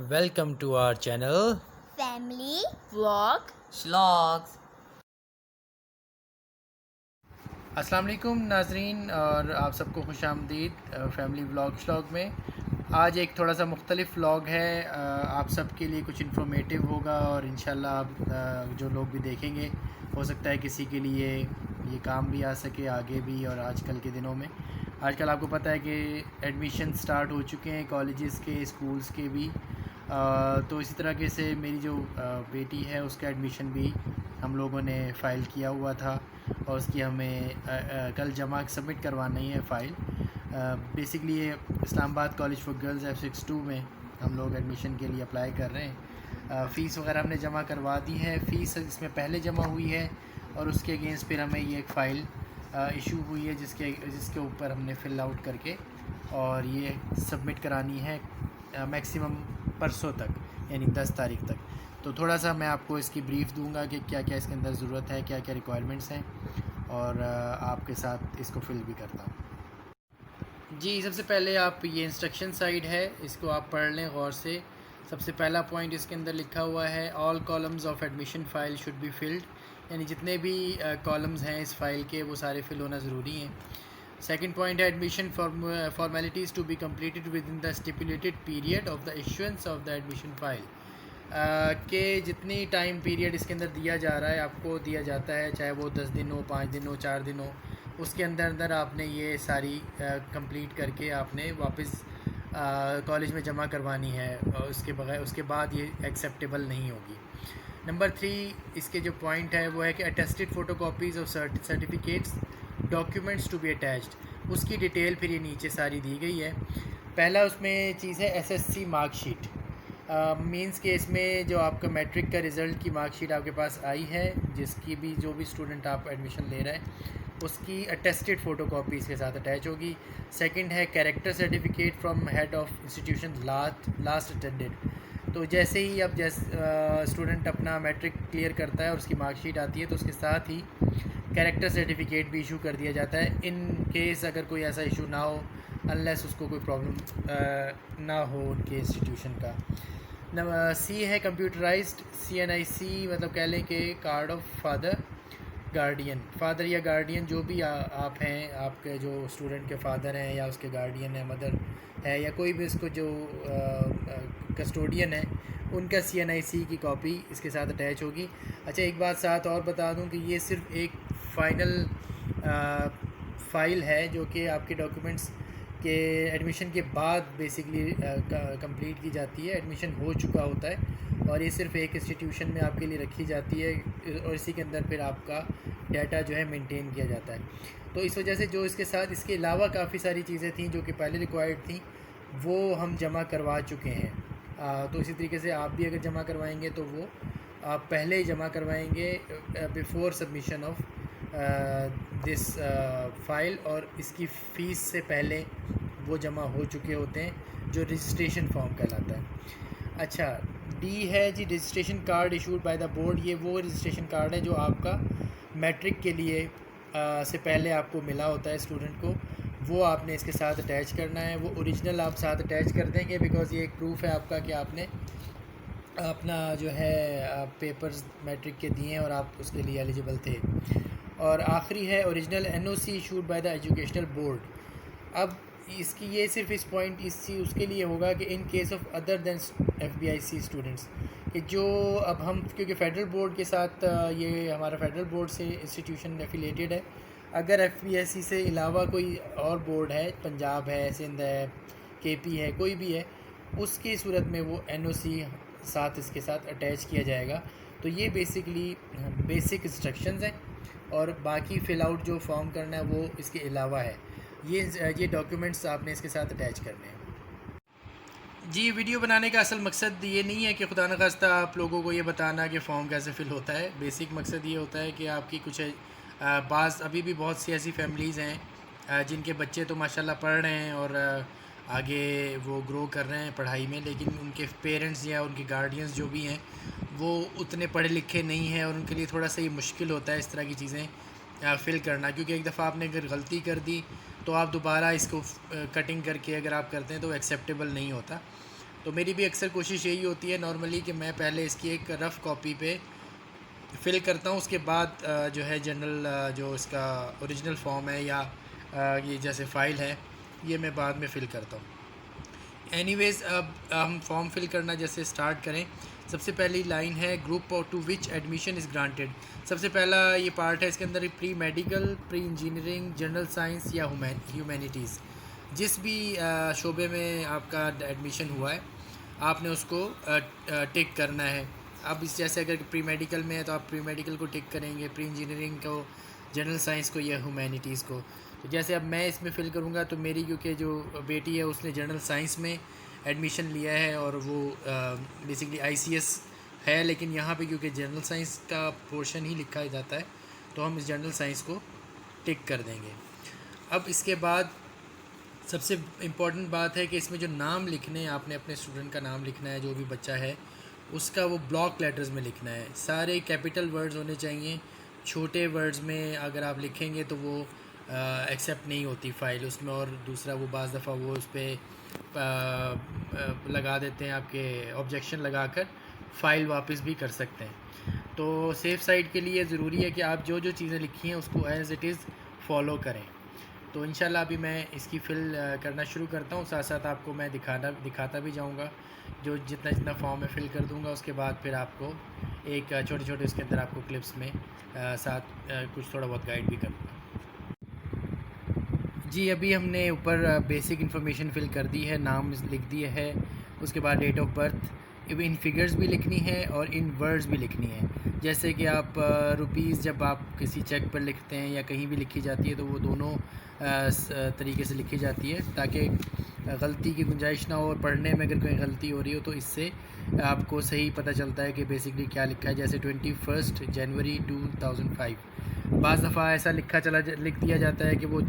Welcome to our channel. Family vlog श्लॉग्स। अस्सलाम वालेकुम नाजरीन और आप सबको खुश आमदीद फैमिली व्लॉग श्लॉग में। आज एक थोड़ा सा मुख्तलिफ व्लॉग है, आप सब के लिए कुछ इन्फॉर्मेटिव होगा और इंशाल्लाह आप जो लोग भी देखेंगे हो सकता है किसी के लिए ये काम भी आ सके आगे भी। और आजकल के दिनों में आजकल आपको पता है कि एडमिशन स्टार्ट हो चुके हैं कॉलेजेस के, स्कूल्स के भी। तो इसी तरह के से मेरी जो बेटी है उसका एडमिशन भी हम लोगों ने फ़ाइल किया हुआ था और उसकी हमें कल जमा सबमिट करवानी है फ़ाइल। बेसिकली ये Islamabad college for girls F62 में हम लोग एडमिशन के लिए अप्लाई कर रहे हैं। फ़ीस वगैरह हमने जमा करवा दी है, फ़ीस इसमें पहले जमा हुई है और उसके अगेंस्ट फिर हमें ये एक फ़ाइल इशू हुई है जिसके ऊपर हमने फ़िल आउट करके और ये सबमिट करानी है मैक्सिमम परसों तक, यानी 10 तारीख तक। तो थोड़ा सा मैं आपको इसकी ब्रीफ़ दूंगा कि क्या क्या इसके अंदर ज़रूरत है, क्या क्या रिक्वायरमेंट्स हैं और आपके साथ इसको फिल भी करता हूँ। जी, सबसे पहले आप ये इंस्ट्रक्शन साइड है, इसको आप पढ़ लें गौर से। सबसे पहला पॉइंट इसके अंदर लिखा हुआ है all columns of admission file should be filled, यानी जितने भी कॉलम्स हैं इस फ़ाइल के वो सारे फिल होना ज़रूरी हैं। सेकंड पॉइंट है admission formalities to be completed within the stipulated period of the issuance of the admission file, कि जितनी टाइम पीरियड इसके अंदर दिया जा रहा है, आपको दिया जाता है, चाहे वो 10 दिन हो, 5 दिन हो, 4 दिन हो, उसके अंदर अंदर आपने ये सारी कंप्लीट करके आपने वापस कॉलेज में जमा करवानी है और उसके बाद ये एक्सेप्टेबल नहीं होगी। नंबर 3 इसके जो पॉइंट है वो है कि attested photo copies of certificates documents to be attached, उसकी डिटेल फिर ये नीचे सारी दी गई है। पहला उसमें चीज़ है SSC मार्कशीट। मींस के इसमें जो आपका मैट्रिक का रिज़ल्ट की मार्कशीट आपके पास आई है, जिसकी भी जो भी स्टूडेंट आप एडमिशन ले रहे हैं उसकी अटेस्टेड फ़ोटो कॉपी इसके साथ अटैच होगी। सेकंड है character certificate from head of institution last attended. तो जैसे ही अब स्टूडेंट अपना मैट्रिक क्लियर करता है और उसकी मार्कशीट आती है तो उसके साथ ही कैरेक्टर सर्टिफिकेट भी इशू कर दिया जाता है, इन केस अगर कोई ऐसा इशू ना हो, अनलेस उसको कोई प्रॉब्लम ना हो उनके इंस्टीट्यूशन का। नंबर सी है कंप्यूटराइज्ड CNIC, मतलब कह लें कि कार्ड ऑफ फादर या गार्डियन जो भी आप हैं, आपके जो स्टूडेंट के फादर हैं या उसके गार्डियन है, मदर है या कोई भी इसको जो कस्टोडियन है, उनका CNIC की कॉपी इसके साथ अटैच होगी। अच्छा, एक बात साथ और बता दूं कि ये सिर्फ एक फ़ाइनल फ़ाइल है जो कि आपके डॉक्यूमेंट्स के एडमिशन के बाद बेसिकली कंप्लीट की जाती है। एडमिशन हो चुका होता है और ये सिर्फ एक इंस्टीट्यूशन में आपके लिए रखी जाती है और इसी के अंदर फिर आपका डाटा जो है मेंटेन किया जाता है। तो इस वजह से जो इसके साथ इसके अलावा काफ़ी सारी चीज़ें थी जो कि पहले रिक्वायर्ड थी, वो हम जमा करवा चुके हैं। तो इसी तरीके से आप भी अगर जमा करवाएंगे तो वो आप पहले ही जमा करवाएंगे before submission of this file, और इसकी फ़ीस से पहले वो जमा हो चुके होते हैं, जो रजिस्ट्रेशन फॉर्म कहलाता है। अच्छा, डी है जी registration card issued by the board. ये वो रजिस्ट्रेशन कार्ड है जो आपका मैट्रिक के लिए से पहले आपको मिला होता है स्टूडेंट को, वो आपने इसके साथ अटैच करना है। वो ओरिजिनल आप साथ अटैच कर देंगे बिकॉज़ ये एक प्रूफ है आपका कि आपने अपना जो है पेपर्स मैट्रिक के दिए हैं और आप उसके लिए एलिजिबल थे। और आखिरी है original NOC issued by the educational board. अब इसकी ये सिर्फ इस पॉइंट इस चीज़ उसके लिए होगा कि in case of other than FBIC students, कि जो अब हम क्योंकि फ़ेडरल बोर्ड के साथ ये हमारा फ़ेडरल बोर्ड से इंस्टीट्यूशन एफिलेटेड है, अगर FBIC से अलावा कोई और बोर्ड है, पंजाब है, सिंध है, KP है, कोई भी है, उसकी सूरत में वो NOC साथ इसके साथ अटैच किया जाएगा। तो ये बेसिकली बेसिक इंस्ट्रक्शंस हैं और बाकी फ़िल आउट जो फॉर्म करना है वो इसके अलावा है। ये डॉक्यूमेंट्स आपने इसके साथ अटैच करने हैं। जी, वीडियो बनाने का असल मकसद ये नहीं है कि खुदा न खास्ता आप लोगों को ये बताना कि फ़ॉर्म कैसे फ़िल होता है। बेसिक मकसद ये होता है कि आपकी कुछ बाज़ अभी भी बहुत सी ऐसी फैमिलीज़ हैं जिनके बच्चे तो माशाल्लाह पढ़ रहे हैं और आगे वो ग्रो कर रहे हैं पढ़ाई में, लेकिन उनके पेरेंट्स या उनके गार्डियंस जो भी हैं वो उतने पढ़े लिखे नहीं हैं और उनके लिए थोड़ा सा ये मुश्किल होता है इस तरह की चीज़ें फ़िल करना, क्योंकि एक दफ़ा आपने अगर गलती कर दी तो आप दोबारा इसको कटिंग करके अगर आप करते हैं तो एक्सेप्टेबल नहीं होता। तो मेरी भी अक्सर कोशिश यही होती है नॉर्मली कि मैं पहले इसकी एक रफ़ कॉपी पे फ़िल करता हूँ, उसके बाद जो है जनरल जो इसका ओरिजिनल फॉर्म है या ये जैसे फ़ाइल है, ये मैं बाद में फ़िल करता हूँ। एनीवेज़ अब हम फॉर्म फिल करना जैसे स्टार्ट करें। सबसे पहली लाइन है group to which admission is granted. सबसे पहला ये पार्ट है, इसके अंदर pre medical, pre engineering, general science या ह्यूमैनिटीज़, जिस भी शोबे में आपका एडमिशन हुआ है आपने उसको टिक करना है। अब इस जैसे अगर प्री मेडिकल में है तो आप प्री मेडिकल को टिक करेंगे, प्री इंजीनियरिंग को, जनरल साइंस को या ह्यूमैनिटीज़ को। तो जैसे अब मैं इसमें फ़िल करूँगा तो मेरी क्योंकि जो बेटी है उसने जनरल साइंस में एडमिशन लिया है और वो बेसिकली आईसीएस है, लेकिन यहाँ पे क्योंकि जनरल साइंस का पोर्शन ही लिखा जाता है तो हम इस जनरल साइंस को टिक कर देंगे। अब इसके बाद सबसे इम्पॉर्टेंट बात है कि इसमें जो नाम लिखने हैं, आपने अपने स्टूडेंट का नाम लिखना है, जो भी बच्चा है उसका वो ब्लॉक लेटर्स में लिखना है। सारे कैपिटल वर्ड्स होने चाहिए। छोटे वर्ड्स में अगर आप लिखेंगे तो वो एक्सेप्ट नहीं होती फ़ाइल उसमें, और दूसरा वो बाज़ दफ़ा वो उस पर लगा देते हैं, आपके ऑब्जेक्शन लगाकर फ़ाइल वापस भी कर सकते हैं। तो सेफ़ साइड के लिए ज़रूरी है कि आप जो जो चीज़ें लिखी हैं उसको एज़ इट इज़ फॉलो करें। तो इंशाल्लाह अभी मैं इसकी फ़िल करना शुरू करता हूँ, साथ साथ आपको मैं दिखाता भी जाऊँगा। जो जितना जितना फॉर्म मैं फ़िल कर दूँगा उसके बाद फिर आपको एक छोटे छोटे उसके अंदर आपको क्लिप्स में साथ कुछ थोड़ा बहुत गाइड भी करूँगा। जी, अभी हमने ऊपर बेसिक इन्फॉर्मेशन फ़िल कर दी है, नाम लिख दिया है, उसके बाद date of birth, in figures भी लिखनी है और इन वर्ड्स भी लिखनी है। जैसे कि आप रुपीज़ जब आप किसी चेक पर लिखते हैं या कहीं भी लिखी जाती है तो वो दोनों तरीके से लिखी जाती है ताकि गलती की गुंजाइश ना हो, और पढ़ने में अगर कोई गलती हो रही हो तो इससे आपको सही पता चलता है कि बेसिकली क्या लिखा है। जैसे 21 जनवरी 2005, बाज़ दफ़ा ऐसा लिख दिया जाता है कि वो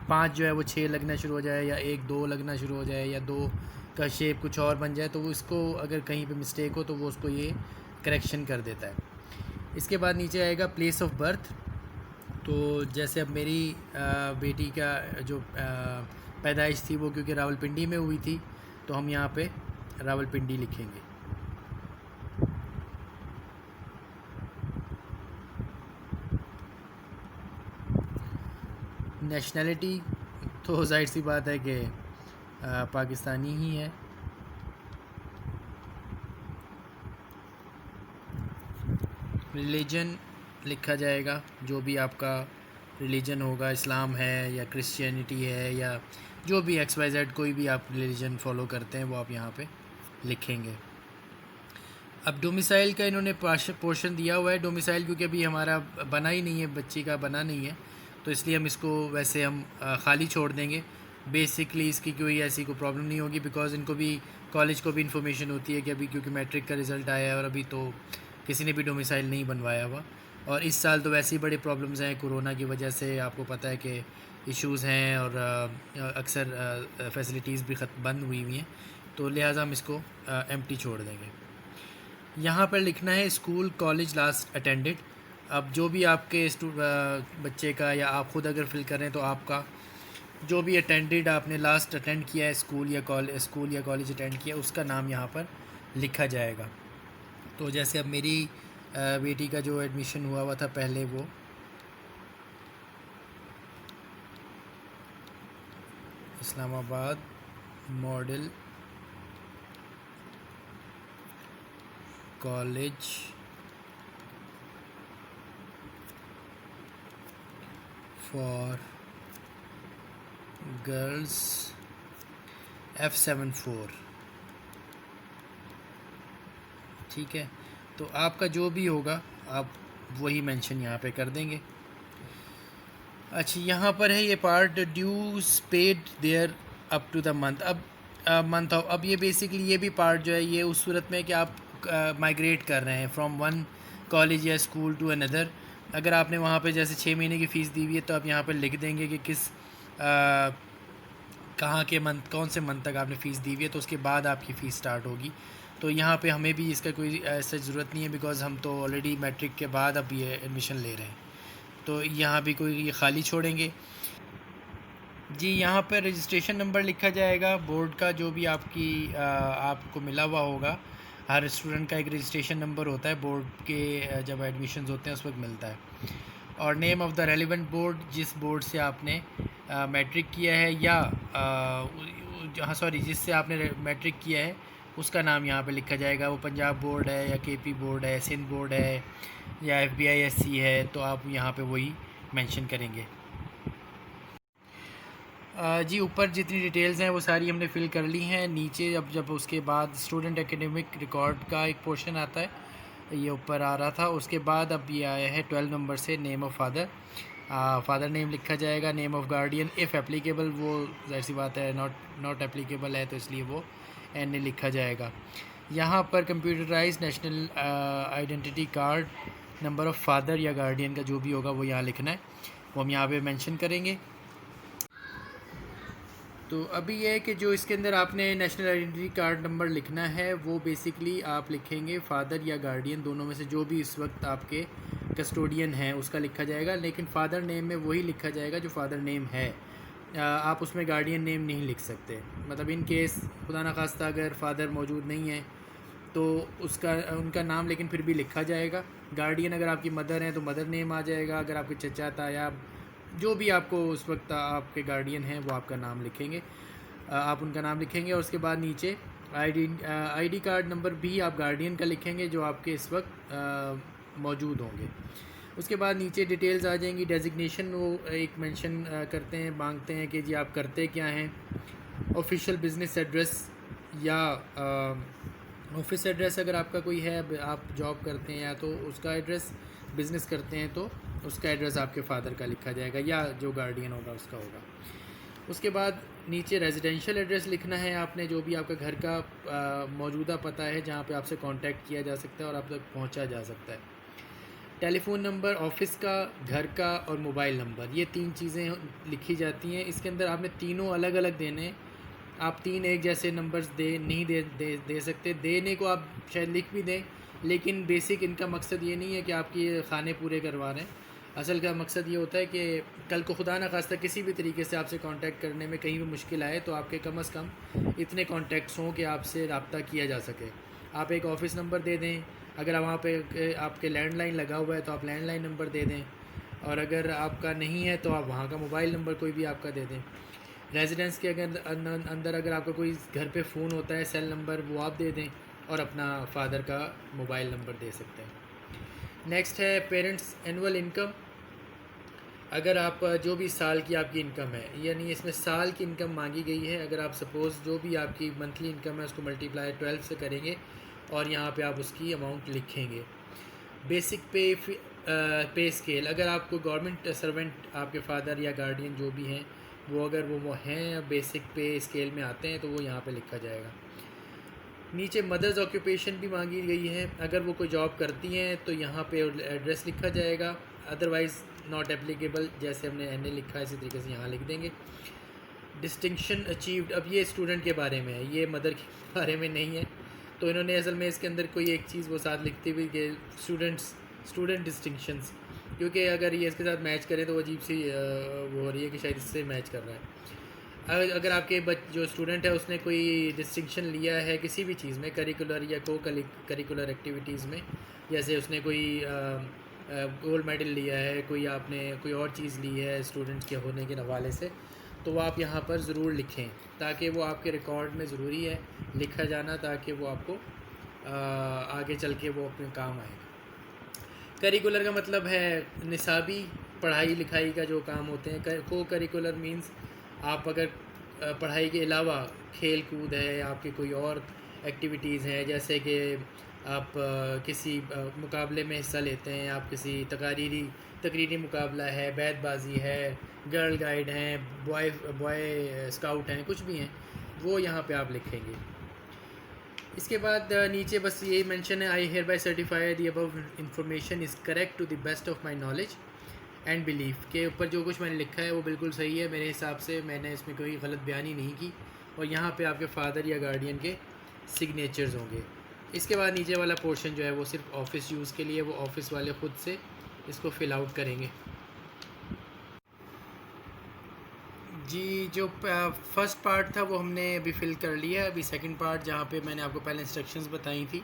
5 जो है वो 6 लगना शुरू हो जाए, या 1 2 लगना शुरू हो जाए, या 2 का शेप कुछ और बन जाए, तो वो इसको अगर कहीं पे मिस्टेक हो तो वो उसको ये करेक्शन कर देता है। इसके बाद नीचे आएगा प्लेस ऑफ बर्थ। तो जैसे अब मेरी बेटी का जो पैदाइश थी वो क्योंकि रावलपिंडी में हुई थी तो हम यहाँ पे रावलपिंडी लिखेंगे। नेशनैलिटी तो जाहिर सी बात है कि पाकिस्तानी ही है। रिलीजन लिखा जाएगा, जो भी आपका रिलीजन होगा, इस्लाम है या क्रिश्चियनिटी है या जो भी XYZ कोई भी आप रिलीजन फॉलो करते हैं वो आप यहाँ पे लिखेंगे। अब डोमिसाइल का इन्होंने पोर्शन दिया हुआ है। डोमिसाइल क्योंकि अभी हमारा बना ही नहीं है, बच्ची का बना नहीं है, तो इसलिए हम इसको वैसे हम ख़ाली छोड़ देंगे। बेसिकली इसकी कोई ऐसी कोई प्रॉब्लम नहीं होगी, बिकॉज़ इनको भी कॉलेज को भी इन्फॉर्मेशन होती है कि अभी क्योंकि मैट्रिक का रिज़ल्ट आया है और अभी तो किसी ने भी डोमिसाइल नहीं बनवाया हुआ, और इस साल तो वैसे ही बड़े प्रॉब्लम्स हैं कोरोना की वजह से, आपको पता है कि इश्यूज़ हैं और अक्सर फैसिलिटीज़ भी बंद हुई हुई हैं, तो लिहाजा हम इसको एम्प्टी छोड़ देंगे। यहाँ पर लिखना है स्कूल कॉलेज लास्ट अटेंडेड। अब जो भी आपके बच्चे का या आप ख़ुद अगर फिल करें तो आपका जो भी अटेंडेड आपने लास्ट अटेंड किया है स्कूल या कॉलेज अटेंड किया उसका नाम यहाँ पर लिखा जाएगा। तो जैसे अब मेरी बेटी का जो एडमिशन हुआ था पहले, वो Islamabad model college for girls F74, ठीक है। तो आपका जो भी होगा आप वही मेंशन यहाँ पे कर देंगे। अच्छा, यहाँ पर है ये part dues paid there up to the month. अब मंथ ऑफ, अब ये बेसिकली ये भी पार्ट जो है ये उस सूरत में कि आप माइग्रेट कर रहे हैं फ्रॉम वन कॉलेज या स्कूल टू अनदर। अगर आपने वहाँ पे जैसे 6 महीने की फ़ीस दी हुई है तो आप यहाँ पर लिख देंगे कि किस कहाँ के मंथ, कौन से मंथ तक आपने फ़ीस दी हुई है, तो उसके बाद आपकी फ़ीस स्टार्ट होगी। तो यहाँ पे हमें भी इसका कोई ऐसा ज़रूरत नहीं है, बिकॉज़ हम तो ऑलरेडी मैट्रिक के बाद अब ये एडमिशन ले रहे हैं, तो यहाँ भी कोई ये ख़ाली छोड़ेंगे। जी, यहाँ पर रजिस्ट्रेशन नंबर लिखा जाएगा बोर्ड का, जो भी आपको मिला हुआ होगा। हर स्टूडेंट का एक रजिस्ट्रेशन नंबर होता है बोर्ड के, जब एडमिशन्स होते हैं उस वक्त मिलता है। और name of the relevant board, जिस बोर्ड से आपने मैट्रिक किया है या हाँ सॉरी, जिससे आपने मैट्रिक किया है उसका नाम यहाँ पे लिखा जाएगा। वो पंजाब बोर्ड है या केपी बोर्ड है, सिंध बोर्ड है या FBISC है, तो आप यहाँ पे वही मेंशन करेंगे। जी, ऊपर जितनी डिटेल्स हैं वो सारी हमने फ़िल कर ली हैं। नीचे जब उसके बाद स्टूडेंट एकेडमिक रिकॉर्ड का एक पोर्शन आता है, ये ऊपर आ रहा था। उसके बाद अब ये आया है 12 नंबर से name of father. Father name लिखा जाएगा। Name of guardian if applicable, वो ज़ाहिर सी बात है नॉट एप्लीकेबल है तो इसलिए वो NA लिखा जाएगा। यहाँ पर computerize national identity card, number of father या गार्डियन का जो भी होगा वो यहाँ लिखना है, वो हम यहाँ पे मेंशन करेंगे। तो अभी ये है कि जो इसके अंदर आपने नेशनल आइडेंटिटी कार्ड नंबर लिखना है वो बेसिकली आप लिखेंगे फादर या गार्डियन, दोनों में से जो भी इस वक्त आपके कस्टोडियन हैं उसका लिखा जाएगा। लेकिन फ़ादर नेम में वही लिखा जाएगा जो फ़ादर नेम है। आप उसमें गार्डियन नेम नहीं लिख सकते। मतलब इन केस खुदा न खास्ता अगर फ़ादर मौजूद नहीं है तो उनका नाम लेकिन फिर भी लिखा जाएगा। गार्डियन अगर आपकी मदर हैं तो मदर नेम आ जाएगा। अगर आपके चचा ताया जो भी आपको उस वक्त आपके गार्डियन हैं वो आपका नाम लिखेंगे, आप उनका नाम लिखेंगे। और उसके बाद नीचे आईडी कार्ड नंबर भी आप गार्डियन का लिखेंगे जो आपके इस वक्त मौजूद होंगे। उसके बाद नीचे डिटेल्स आ जाएंगी। डेजिग्नेशन वो एक मेंशन करते हैं, मांगते हैं कि जी आप करते क्या हैं। ऑफिशियल बिजनेस एड्रेस या ऑफिस एड्रेस अगर आपका कोई है, आप जॉब करते हैं या तो उसका एड्रेस, बिज़नेस करते हैं तो उसका एड्रेस आपके फ़ादर का लिखा जाएगा या जो गार्डियन होगा उसका होगा। उसके बाद नीचे रेजिडेंशियल एड्रेस लिखना है आपने, जो भी आपका घर का मौजूदा पता है जहाँ पे आपसे कांटेक्ट किया जा सकता है और आप तक पहुँचा जा सकता है। टेलीफ़ोन नंबर ऑफ़िस का, घर का और मोबाइल नंबर, ये 3 चीज़ें लिखी जाती हैं। इसके अंदर आपने तीनों अलग अलग देने हैं। आप 3 एक जैसे नंबर्स दे सकते। देने को आप शायद लिख भी दें, लेकिन बेसिक इनका मकसद ये नहीं है कि आपके ये खाने पूरे करवा रहे हैं। असल का मकसद ये होता है कि कल को खुदा न खास्ता किसी भी तरीके से आपसे कांटेक्ट करने में कहीं भी मुश्किल आए तो आपके कम से कम इतने कांटेक्ट्स हों कि आपसे रब्ता किया जा सके। आप एक ऑफ़िस नंबर दे दें, अगर वहाँ पे आपके लैंडलाइन लगा हुआ है तो आप लैंडलाइन नंबर दे दें, और अगर आपका नहीं है तो आप वहाँ का मोबाइल नंबर कोई भी आपका दे दें। रेजिडेंस के अंदर अगर आपका कोई घर पे फ़ोन होता है, सेल नंबर, वो आप दे दें और अपना फ़ादर का मोबाइल नंबर दे सकते हैं। नेक्स्ट है पेरेंट्स एनुअल इनकम। अगर आप जो भी साल की आपकी इनकम है, यानी इसमें साल की इनकम मांगी गई है। अगर आप सपोज़ जो भी आपकी मंथली इनकम है उसको मल्टीप्लाई 12 से करेंगे और यहाँ पे आप उसकी अमाउंट लिखेंगे। बेसिक पे स्केल, अगर आपको गवर्नमेंट सर्वेंट आपके फ़ादर या गार्डियन जो भी हैं वो अगर वो हैं बेसिक पे स्केल में आते हैं तो वो यहाँ पे लिखा जाएगा। नीचे मदर्स ऑक्यूपेशन भी मांगी गई है। अगर वो कोई जॉब करती हैं तो यहाँ पे एड्रेस लिखा जाएगा, अदरवाइज़ नॉट एप्लीकेबल, जैसे हमने NA लिखा है इसी तरीके से यहाँ लिख देंगे। डिस्टिंक्शन अचीव्ड, अब ये स्टूडेंट के बारे में है, ये मदर के बारे में नहीं है। तो इन्होंने असल में इसके अंदर कोई एक चीज़ वो साथ लिखती हुई कि स्टूडेंट डिस्टिंक्शंस, क्योंकि अगर ये इसके साथ मैच करें तो वो अजीब सी वो हो रही है कि शायद इससे मैच कर रहा है। अगर आपके जो स्टूडेंट है उसने कोई डिस्टिंक्शन लिया है किसी भी चीज़ में, करिकुलर या करिकुलर एक्टिविटीज़ में, जैसे उसने कोई गोल्ड मेडल लिया है, कोई और चीज़ ली है स्टूडेंट के होने के हवाले से, तो वो आप यहाँ पर ज़रूर लिखें ताकि वो आपके रिकॉर्ड में ज़रूरी है लिखा जाना, ताकि वो आपको आगे चल के वो अपने काम आएगा। करिकुलर का मतलब है निसाबी पढ़ाई लिखाई का जो काम होते हैं। को करिकुलर मींस आप अगर पढ़ाई के अलावा खेल कूद है, आपके कोई और एक्टिविटीज़ हैं, जैसे कि आप किसी मुकाबले में हिस्सा लेते हैं, आप किसी तकरीरी मुकाबला है, बैतबाजी है, गर्ल गाइड हैं, बॉय स्काउट हैं, कुछ भी हैं, वो यहाँ पे आप लिखेंगे। इसके बाद नीचे बस यही मेंशन है, I hereby certify the above information is correct to the best of my knowledge and belief, के ऊपर जो कुछ मैंने लिखा है वो बिल्कुल सही है मेरे हिसाब से, मैंने इसमें कोई गलत बयानी नहीं की। और यहाँ पे आपके फ़ादर या गार्डियन के सिग्नेचर्स होंगे। इसके बाद नीचे वाला पोर्शन जो है वो सिर्फ ऑफिस यूज़ के लिए, वो ऑफिस वाले ख़ुद से इसको फ़िल आउट करेंगे। जी, जो फर्स्ट पार्ट था वो हमने अभी फ़िल कर लिया है। अभी सेकंड पार्ट जहाँ पे मैंने आपको पहले इंस्ट्रक्शंस बताई थी,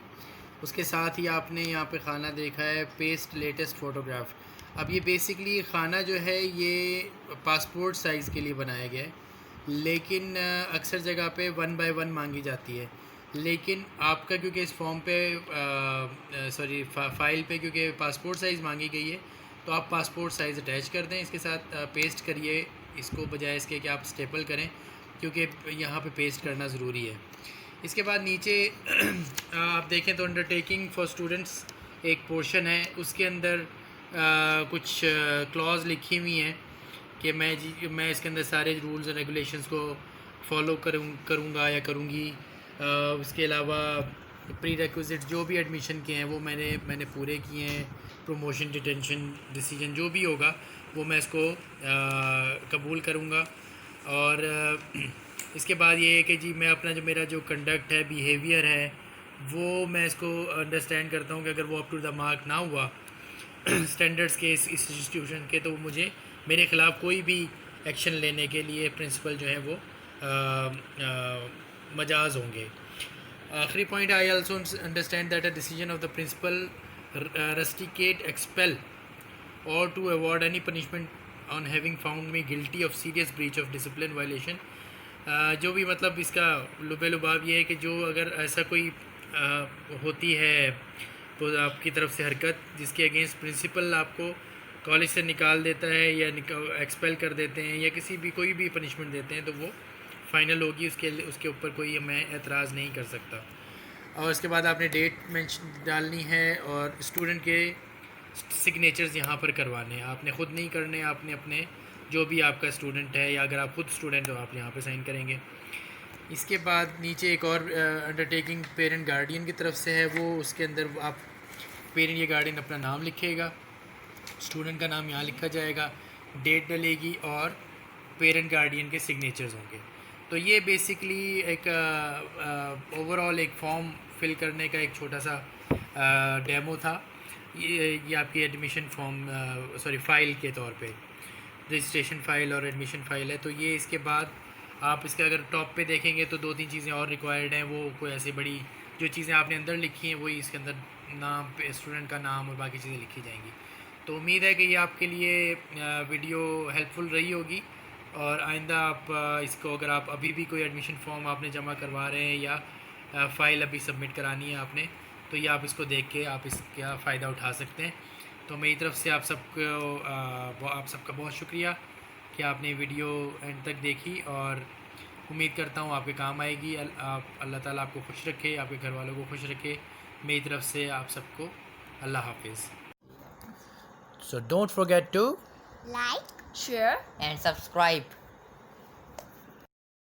उसके साथ ही आपने यहाँ पे खाना देखा है पेस्ट लेटेस्ट फ़ोटोग्राफ। अब ये बेसिकली खाना जो है ये पासपोर्ट साइज़ के लिए बनाया गया है, लेकिन अक्सर जगह पे 1 बाय 1 मांगी जाती है। लेकिन आपका क्योंकि इस फॉर्म पे सॉरी फ़ाइल पे क्योंकि पासपोर्ट साइज़ मांगी गई है, तो आप पासपोर्ट साइज़ अटैच कर दें, इसके साथ पेस्ट करिए इसको, बजाय इसके कि आप स्टेपल करें, क्योंकि यहाँ पे पेस्ट करना ज़रूरी है। इसके बाद नीचे आप देखें तो अंडरटेकिंग फॉर स्टूडेंट्स एक पोर्शन है, उसके अंदर कुछ क्लॉज लिखी हुई हैं कि मैं इसके अंदर सारे रूल्स और रेगुलेशंस को फॉलो करूँगा या करूँगी। उसके अलावा प्री रिक्विजिट जो भी एडमिशन के हैं वो मैंने पूरे किए हैं। प्रमोशन, डिटेंशन, डिसीजन जो भी होगा वो मैं इसको कबूल करूँगा। और इसके बाद ये है कि जी मैं अपना जो मेरा जो कंडक्ट है, बिहेवियर है, वो मैं इसको अंडरस्टैंड करता हूँ कि अगर वो अप टू द मार्क ना हुआ स्टैंडर्ड्स के इस इंस्टीट्यूशन के, तो मुझे मेरे ख़िलाफ़ कोई भी एक्शन लेने के लिए प्रिंसिपल जो है वो मजाज होंगे। आखिरी point, I also understand that a decision of the principal rusticate, expel or to award any punishment on having found me guilty of serious breach of discipline violation। जो भी मतलब इसका लुबे-लुबाब ये है कि जो अगर ऐसा कोई होती है तो आपकी तरफ से हरकत जिसके अगेंस्ट प्रिंसिपल आपको कॉलेज से निकाल देता है या एक्सपेल कर देते हैं या किसी भी कोई भी पनिशमेंट देते हैं, तो वो फ़ाइनल होगी, उसके ऊपर कोई मैं एतराज़ नहीं कर सकता। और उसके बाद आपने डेट मेंशन डालनी है और स्टूडेंट के सिग्नेचर्स यहाँ पर करवाने हैं, आपने ख़ुद नहीं करने, आपने अपने जो भी आपका स्टूडेंट है या अगर आप खुद स्टूडेंट हो आप यहाँ पर साइन करेंगे। इसके बाद नीचे एक और अंडरटेकिंग पेरेंट गार्डियन की तरफ से है, वो उसके अंदर आप पेरेंट या गार्डियन अपना नाम लिखेगा, स्टूडेंट का नाम यहाँ लिखा जाएगा, डेट डलेगी और पेरेंट गार्डियन के सिग्नेचर्स होंगे। तो ये बेसिकली एक ओवरऑल एक फॉर्म फिल करने का एक छोटा सा डेमो था। ये आपकी एडमिशन फॉर्म सॉरी फ़ाइल के तौर पे रजिस्ट्रेशन फ़ाइल और एडमिशन फ़ाइल है। तो ये इसके बाद आप इसके अगर टॉप पे देखेंगे तो 2-3 चीज़ें और रिक्वायर्ड हैं, वो कोई ऐसी बड़ी जो चीज़ें आपने अंदर लिखी हैं वही इसके अंदर नाम पे स्टूडेंट का नाम और बाकी चीज़ें लिखी जाएंगी। तो उम्मीद है कि ये आपके लिए वीडियो हेल्पफुल रही होगी और आइंदा आप इसको अगर आप अभी भी कोई एडमिशन फॉर्म आपने जमा करवा रहे हैं या फ़ाइल अभी सबमिट करानी है आपने, तो ये आप इसको देख के आप इसका फ़ायदा उठा सकते हैं। तो मेरी तरफ़ से आप सबका बहुत शुक्रिया कि आपने वीडियो एंड तक देखी और उम्मीद करता हूँ आपके काम आएगी। अल्लाह ताला आपको खुश रखे, आपके घर वालों को खुश रखे। मेरी तरफ़ से आप सबको अल्लाह हाफिज़। So don't forget to Like, share, and subscribe.